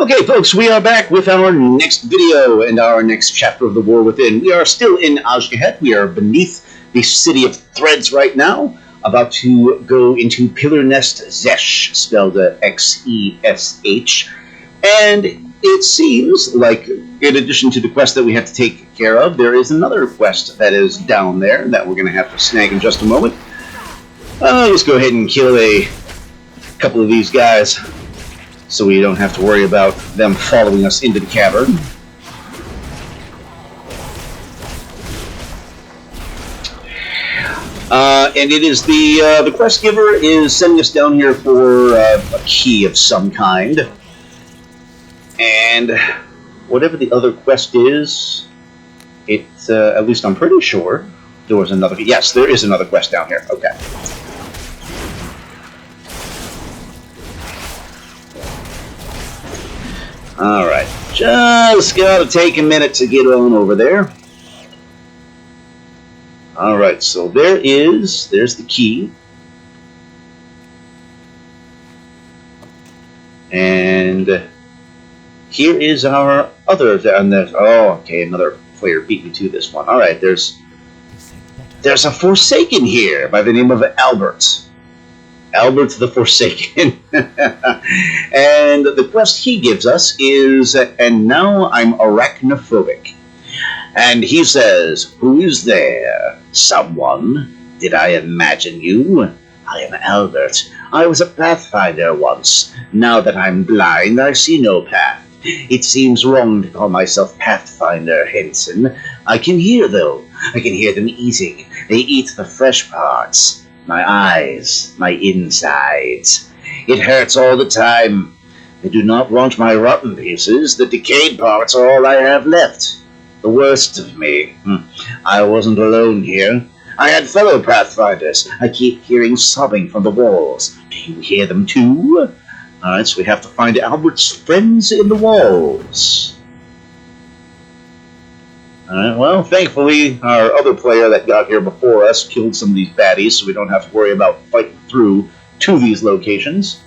Okay, folks, we are back with our next video and our next chapter of the War Within. We are still in Azkahet. We are beneath the City of Threads right now, about to go into Pillar-nest Xesh, spelled X-E-S-H. And it seems like, in addition to the quest that we have to take care of, there is another quest that is down there that we're going to have to snag in just a moment. Let's go ahead and kill a couple of these guys, so we don't have to worry about them following us into the cavern. And it is the quest giver is sending us down here for a key of some kind. And whatever the other quest is, it's, at least I'm pretty sure, there was another... Yes, there is another quest down here. Okay. Alright, just gotta take a minute to get on over there. Alright, so there's the key. And here is our other, and there's, oh, okay, another player beat me to this one. Alright, there's a Forsaken here by the name of Albert. Albert the Forsaken. And the quest he gives us is, and now I'm arachnophobic. And he says, who's there? Someone? Did I imagine you? I am Albert. I was a pathfinder once. Now that I'm blind, I see no path. It seems wrong to call myself Pathfinder, Henson. I can hear, though. I can hear them eating. They eat the fresh parts. My eyes, my insides. It hurts all the time. They do not want my rotten pieces. The decayed parts are all I have left. The worst of me. I wasn't alone here. I had fellow pathfinders. I keep hearing sobbing from the walls. Do you hear them too? Alright, so we have to find Albert's friends in the walls. Alright, well, thankfully, our other player that got here before us killed some of these baddies, so we don't have to worry about fighting through to these locations.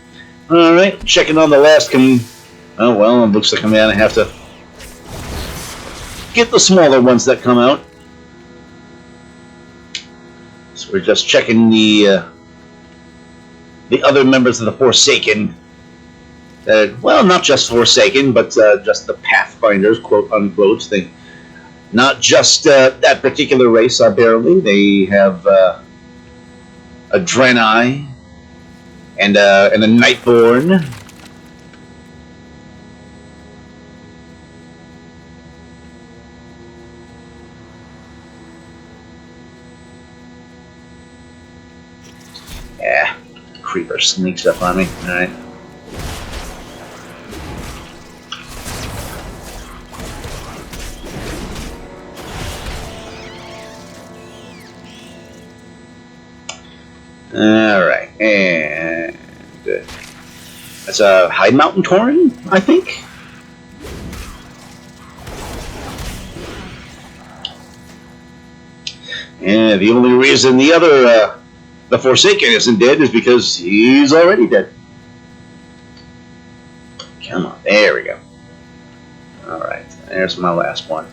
Alright, checking on the last oh, well, it looks like I'm going to have to get the smaller ones that come out. So we're just checking the other members of the Forsaken. Well, not just Forsaken, but just the Pathfinders, quote-unquote. They... Not just that particular race, barely. They have a Draenei and a Nightborn. Yeah, creeper sneaks up on me. All right. Alright, and that's a High Mountain Tauren, I think. And the only reason the other, the Forsaken isn't dead is because he's already dead. Come on, there we go. Alright, there's my last one.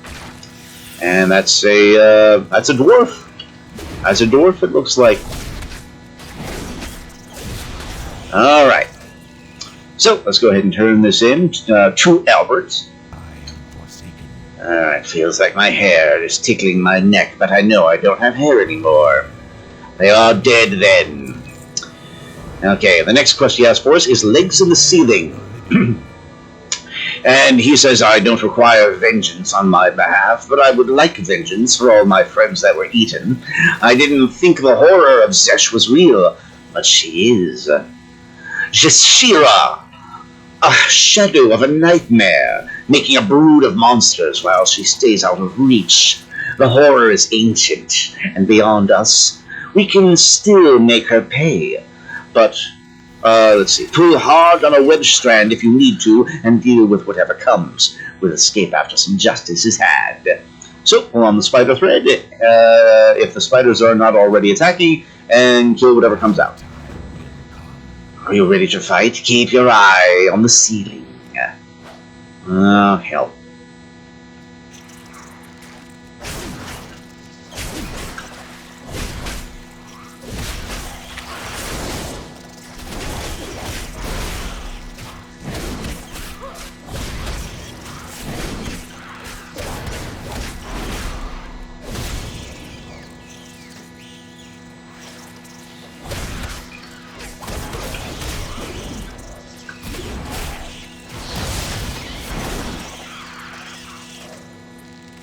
And that's a dwarf. That's a dwarf, it looks like. Alright, so let's go ahead and turn this in to Albert. Alright, feels like my hair is tickling my neck, but I know I don't have hair anymore. They are dead then. Okay, the next quest he has for us is Legs in the Ceiling. And he says, I don't require vengeance on my behalf, but I would like vengeance for all my friends that were eaten. I didn't think the horror of Xesh was real, but she is. Jashira, a shadow of a nightmare, making a brood of monsters while she stays out of reach. The horror is ancient and beyond us. We can still make her pay. But, let's see, pull hard on a wedge strand if you need to and deal with whatever comes. We'll escape after some justice is had. So, pull on the spider thread if the spiders are not already attacking, and kill whatever comes out. Are you ready to fight? Keep your eye on the ceiling. Oh, hell.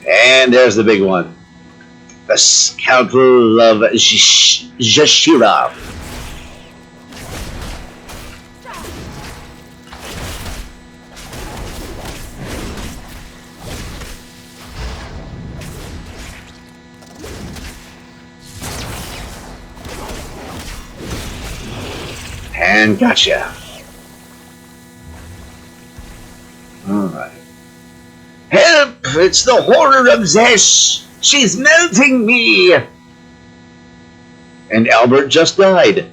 And there's the big one. The Scoundrel of Jashira. And gotcha. Alright. Help! It's the Horror of Xesh! She's melting me! And Albert just died.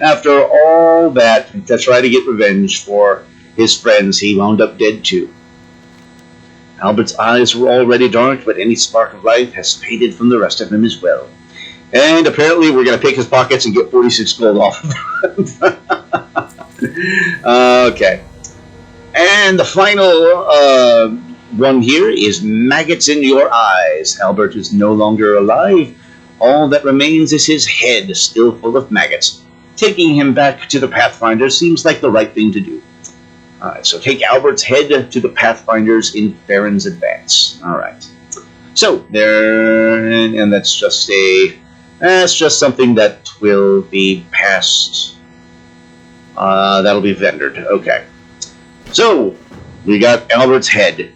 After all that, to try to get revenge for his friends, he wound up dead too. Albert's eyes were already dark, but any spark of life has faded from the rest of him as well. And apparently we're going to pick his pockets and get 46 gold off of them. Okay. And the final one here is maggots in your eyes. Albert is no longer alive. All that remains is his head, still full of maggots. Taking him back to the Pathfinder seems like the right thing to do. Alright, so take Albert's head to the Pathfinders in Farron's Advance. Alright. So, there, and that's just something that will be passed. That'll be vendored. Okay. So, we got Albert's head.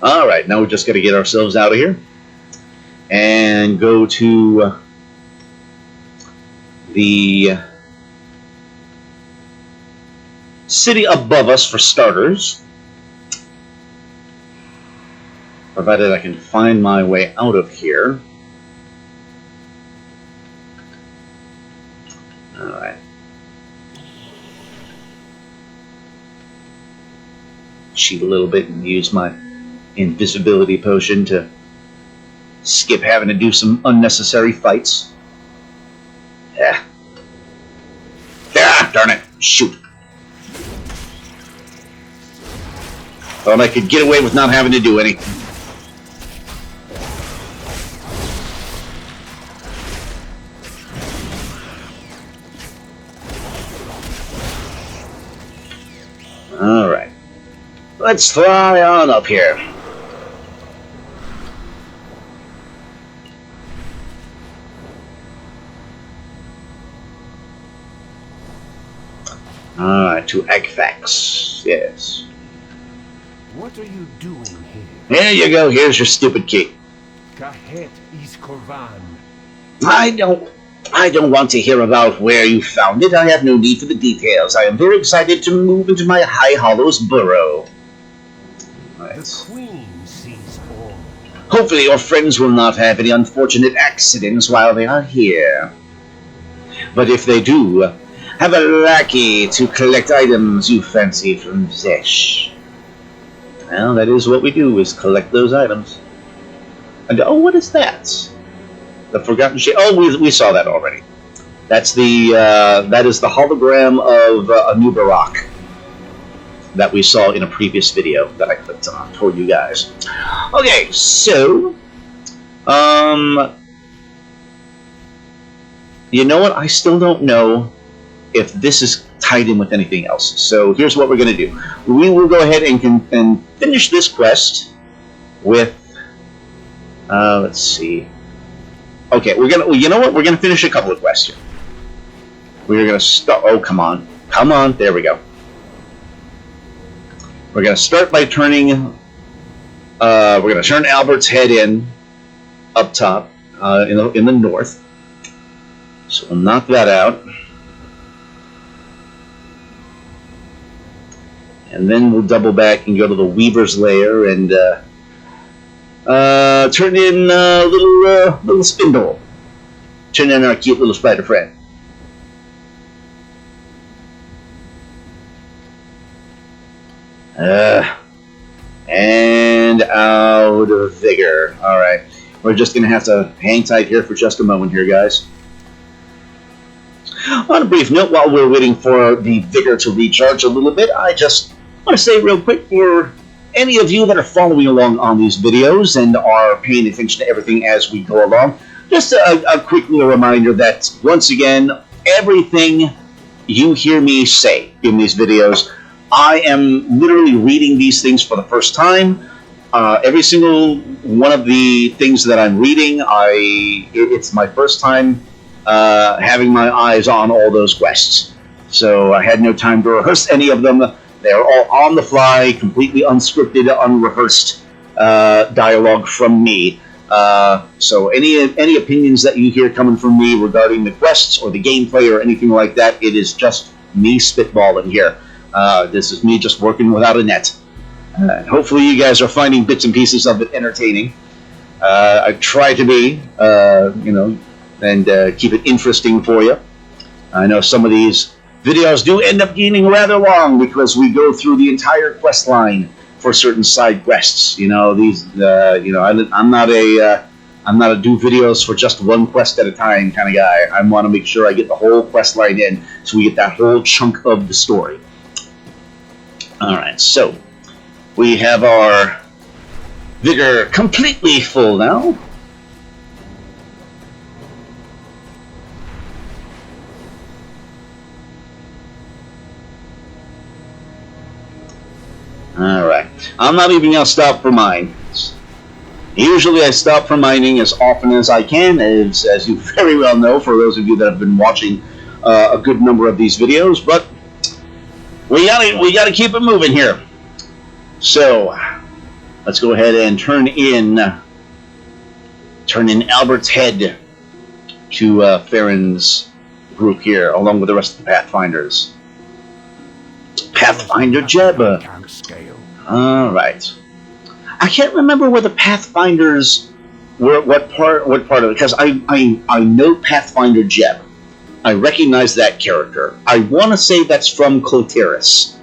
Alright, now we just got to get ourselves out of here. And go to the city above us for starters. Provided I can find my way out of here. Alright. Cheat a little bit and use my invisibility potion to skip having to do some unnecessary fights. Yeah. Ah, darn it. Shoot. Thought I could get away with not having to do any. Alright. Let's fly on up here. Alright, to Agfax. Yes. What are you doing here? There you go. Here's your stupid key. Kahet is Korvan. I don't want to hear about where you found it. I have no need for the details. I am very excited to move into my High Hollows burrow. Right. The Queen sees all. Hopefully your friends will not have any unfortunate accidents while they are here. But if they do, have a lackey to collect items you fancy from Xesh. Well, that is what we do, is collect those items. And oh, what is that? The Forgotten Shade. Oh, we saw that already. That's the that is the hologram of Anuba Rock that we saw in a previous video that I clicked on for you guys. Okay, so you know what? I still don't know if this is tied in with anything else. So here's what we're going to do. We will go ahead and finish this quest with let's see. Okay, we're gonna. Well, you know what? We're gonna finish a couple of quests here. We're gonna start. Oh, come on, come on! There we go. We're gonna start by turning. We're gonna turn Albert's head in, up top, in the north. So we'll knock that out, and then we'll double back and go to the Weaver's Lair and Turn in little spindle. Turn in our cute little spider friend. And out of vigor. Alright. We're just going to have to hang tight here for just a moment here, guys. On a brief note, while we're waiting for the vigor to recharge a little bit, I just want to say real quick for any of you that are following along on these videos and are paying attention to everything as we go along, just a quick little reminder that, once again, everything you hear me say in these videos, I am literally reading these things for the first time. Every single one of the things that I'm reading, it's my first time having my eyes on all those quests. So I had no time to rehearse any of them. They're all on the fly, completely unscripted, unrehearsed dialogue from me. So any opinions that you hear coming from me regarding the quests or the gameplay or anything like that, it is just me spitballing here. This is me just working without a net. Hopefully you guys are finding bits and pieces of it entertaining. I try to be, and keep it interesting for you. I know some of these videos do end up getting rather long because we go through the entire quest line for certain side quests. I'm not a do videos for just one quest at a time kind of guy. I want to make sure I get the whole quest line in so we get that whole chunk of the story. Alright, so we have our vigor completely full now. Alright, I'm not even going to stop for mine. Usually I stop for mining as often as I can, as you very well know, for those of you that have been watching a good number of these videos, but we gotta keep it moving here. So let's go ahead and turn in Albert's head to Farron's group here, along with the rest of the Pathfinders. Pathfinder Jeb. All right. I can't remember where the Pathfinders were. What part of it? Because I know Pathfinder Jeb. I recognize that character. I want to say that's from Cloteris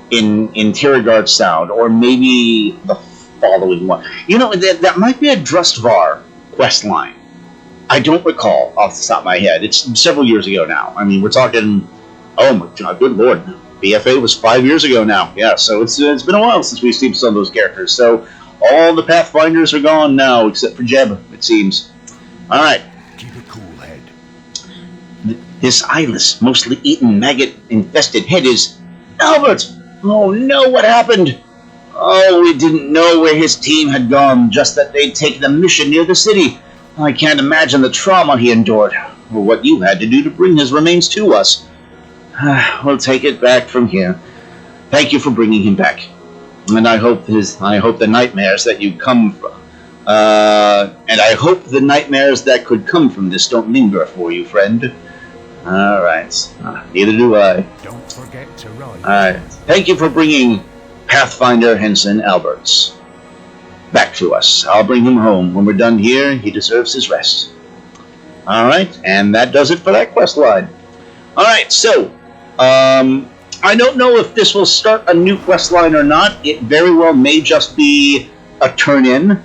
in Terragard Sound, or maybe the following one. That might be a Drustvar quest line. I don't recall off the top of my head. It's several years ago now. I mean, we're talking, oh my god, good lord. BFA was 5 years ago now. Yeah, so it's been a while since we've seen some of those characters. So all the Pathfinders are gone now, except for Jeb, it seems. Alright. Keep it cool, head. This eyeless, mostly eaten, maggot-infested head is Albert! Oh no, what happened? Oh, we didn't know where his team had gone, just that they'd taken a mission near the city. I can't imagine the trauma he endured, or what you had to do to bring his remains to us. We'll take it back from here. Thank you for bringing him back. And I hope the nightmares that you come from, and I hope the nightmares that could come from this don't linger for you, friend. Alright. Neither do I. Don't forget to run. Alright. Thank you for bringing Pathfinder Henson Alberts back to us. I'll bring him home. When we're done here, he deserves his rest. Alright, and that does it for that quest line. Alright, so, I don't know if this will start a new quest line or not. It very well may just be a turn-in.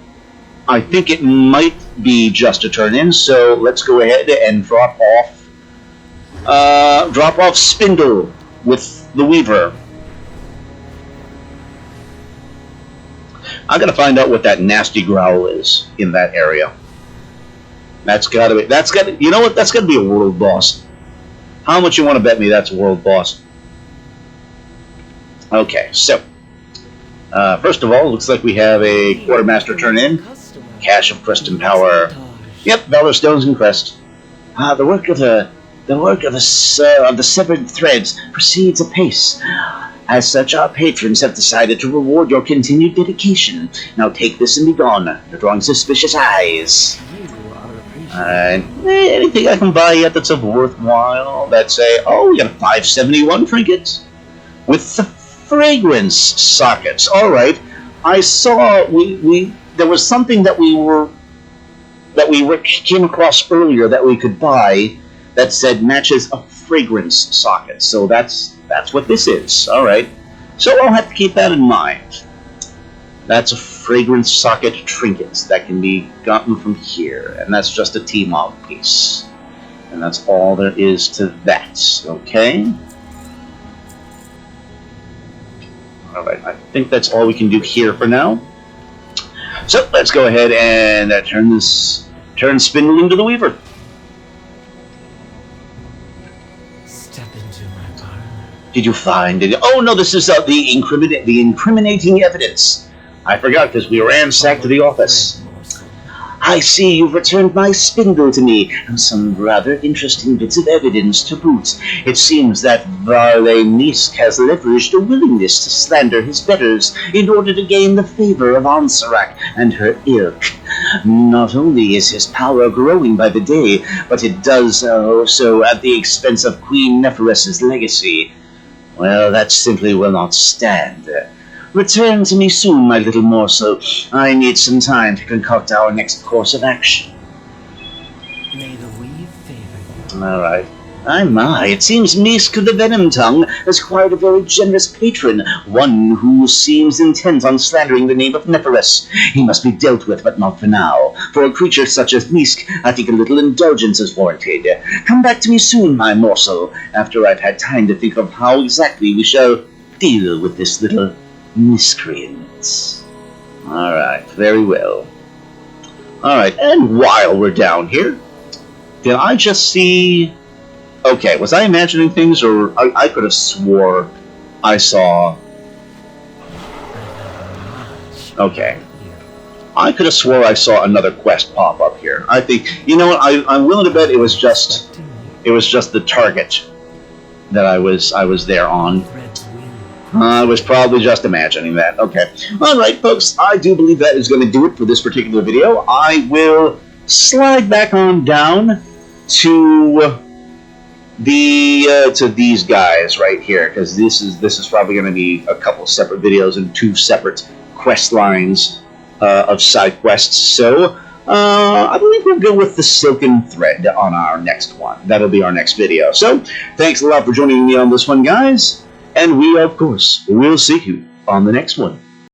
I think it might be just a turn-in, so let's go ahead and drop off Spindle with the Weaver. I gotta find out what that nasty growl is in that area. You know what? That's gotta be a world boss. How much you want to bet me that's a world boss? Okay, so first of all, looks like we have a quartermaster turn in. Cache of crest and power. Yep, Valor Stones and crest. The work of the severed threads proceeds apace. As such, our patrons have decided to reward your continued dedication. Now take this and be gone. You're drawing suspicious eyes. Anything I can buy yet that's of worthwhile? That's we got a 571 trinket with the fragrance sockets. All right. I saw there was something that we came across earlier that we could buy that said matches a fragrance socket. So that's what this is. All right. So I'll have to keep that in mind. That's a fragrance socket trinket that can be gotten from here, and that's just a T-Mog piece. And that's all there is to that. Okay. All right. I think that's all we can do here for now. So let's go ahead and turn Spindle into the Weaver. Step into my parlor. Did you find it? Oh no, this is the incriminating evidence. I forgot because we ransacked the office. I see you've returned my spindle to me, and some rather interesting bits of evidence to boot. It seems that Varley Nisk has leveraged a willingness to slander his betters in order to gain the favor of Ansarak and her ilk. Not only is his power growing by the day, but it does so at the expense of Queen Neferess's legacy. Well, that simply will not stand. Return to me soon, my little morsel. I need some time to concoct our next course of action. May the weave favor you. All right. My, it seems Misk the Venom Tongue has acquired a very generous patron, one who seems intent on slandering the name of Neferess. He must be dealt with, but not for now. For a creature such as Misk, I think a little indulgence is warranted. Come back to me soon, my morsel, after I've had time to think of how exactly we shall deal with this little miscreant. Alright, very well. Alright, and while we're down here, did I just see... Okay, was I imagining things, or I could have swore I saw... Okay. I could have swore I saw another quest pop up here. I think, you know what, I'm willing to bet it was just the target that I was there on. I was probably just imagining that. Okay. Alright, folks, I do believe that is going to do it for this particular video. I will slide back on down to these guys right here, because this is probably going to be a couple separate videos and two separate quest lines of side quests. So I believe we'll go with the Silken Thread on our next one. That'll be our next video. So thanks a lot for joining me on this one, guys, and we of course will see you on the next one.